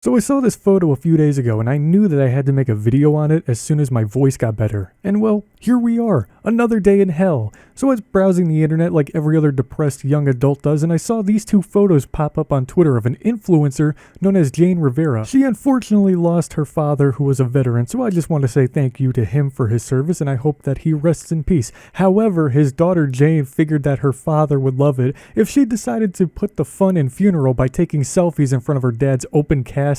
So I saw this photo a few days ago and I knew that I had to make a video on it as soon as my voice got better. And well, here we are, another day in hell. So I was browsing the internet like every other depressed young adult does, and I saw these two photos pop up on Twitter of an influencer known as Jane Rivera. She unfortunately lost her father, who was a veteran, so I just want to say thank you to him for his service and I hope that he rests in peace. However, his daughter Jane figured that her father would love it if she decided to put the fun in funeral by taking selfies in front of her dad's open casket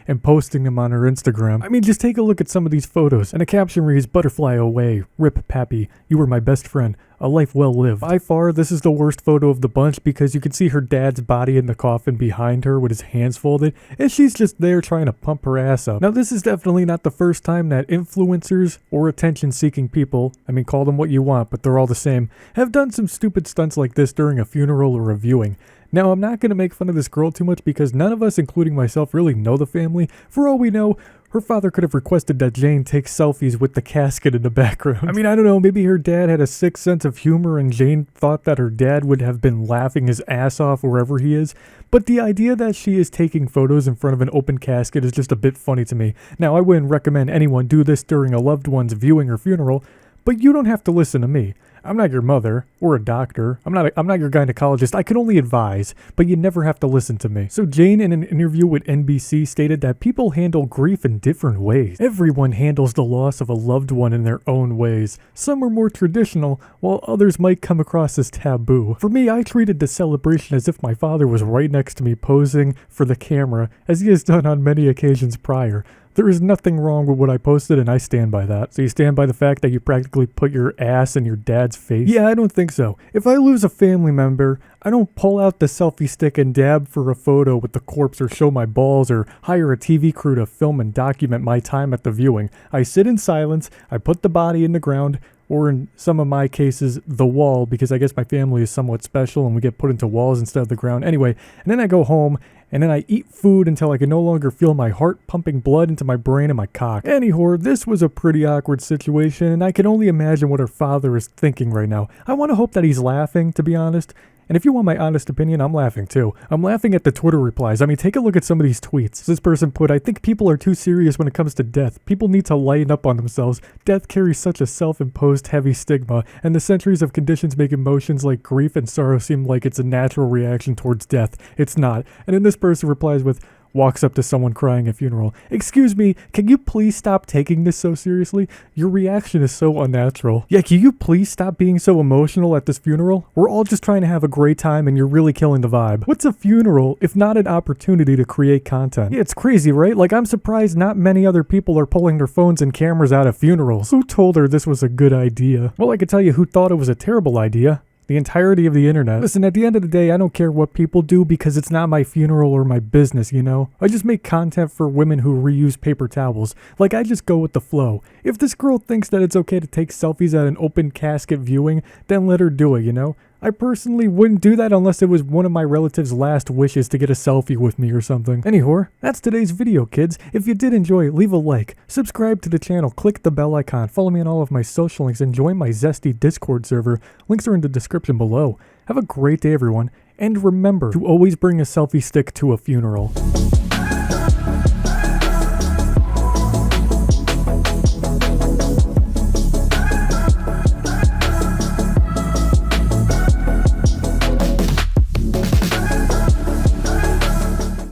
and posting them on her Instagram. I mean, just take a look at some of these photos, and a caption reads, "Butterfly away, rip Pappy, you were my best friend, a life well lived." By far, this is the worst photo of the bunch because you can see her dad's body in the coffin behind her with his hands folded, and she's just there trying to pump her ass up. Now, this is definitely not the first time that influencers or attention-seeking people, I mean, call them what you want, but they're all the same, have done some stupid stunts like this during a funeral or a viewing. Now, I'm not going to make fun of this girl too much because none of us, including myself, really know the family. For all we know, her father could have requested that Jane take selfies with the casket in the background. I mean, I don't know, maybe her dad had a sick sense of humor and Jane thought that her dad would have been laughing his ass off wherever he is. But the idea that she is taking photos in front of an open casket is just a bit funny to me. Now, I wouldn't recommend anyone do this during a loved one's viewing or funeral, but you don't have to listen to me. I'm not your mother or a doctor. I'm not your gynecologist. I can only advise, but you never have to listen to me. So Jane, in an interview with NBC, stated that people handle grief in different ways. Everyone handles the loss of a loved one in their own ways. Some are more traditional, while others might come across as taboo. For me, I treated the celebration as if my father was right next to me posing for the camera, as he has done on many occasions prior. There is nothing wrong with what I posted, and I stand by that. So you stand by the fact that you practically put your ass in your dad's face? Yeah, I don't think so. If I lose a family member, I don't pull out the selfie stick and dab for a photo with the corpse or show my balls or hire a TV crew to film and document my time at the viewing. I sit in silence, I put the body in the ground, or in some of my cases, the wall, because I guess my family is somewhat special and we get put into walls instead of the ground. Anyway, and then I go home, and then I eat food until I can no longer feel my heart pumping blood into my brain and my cock. Anyhow, this was a pretty awkward situation, and I can only imagine what her father is thinking right now. I want to hope that he's laughing, to be honest. And if you want my honest opinion, I'm laughing too. I'm laughing at the Twitter replies. I mean, take a look at some of these tweets. This person put, "I think people are too serious when it comes to death. People need to lighten up on themselves. Death carries such a self-imposed heavy stigma, and the centuries of conditions make emotions like grief and sorrow seem like it's a natural reaction towards death. It's not." And then this person replies with, walks up to someone crying at funeral. "Excuse me, can you please stop taking this so seriously? Your reaction is so unnatural. Yeah, can you please stop being so emotional at this funeral? We're all just trying to have a great time and you're really killing the vibe. What's a funeral if not an opportunity to create content?" Yeah, it's crazy, right? Like, I'm surprised not many other people are pulling their phones and cameras out of funerals. Who told her this was a good idea? Well, I can tell you who thought it was a terrible idea. The entirety of the internet. Listen, at the end of the day, I don't care what people do because it's not my funeral or my business, you know? I just make content for women who reuse paper towels. Like, I just go with the flow. If this girl thinks that it's okay to take selfies at an open casket viewing, then let her do it, you know? I personally wouldn't do that unless it was one of my relatives' last wishes to get a selfie with me or something. Anyhow, that's today's video, kids. If you did enjoy it, leave a like, subscribe to the channel, click the bell icon, follow me on all of my social links, and join my Zesty Discord server. Links are in the description below. Have a great day, everyone, and remember to always bring a selfie stick to a funeral.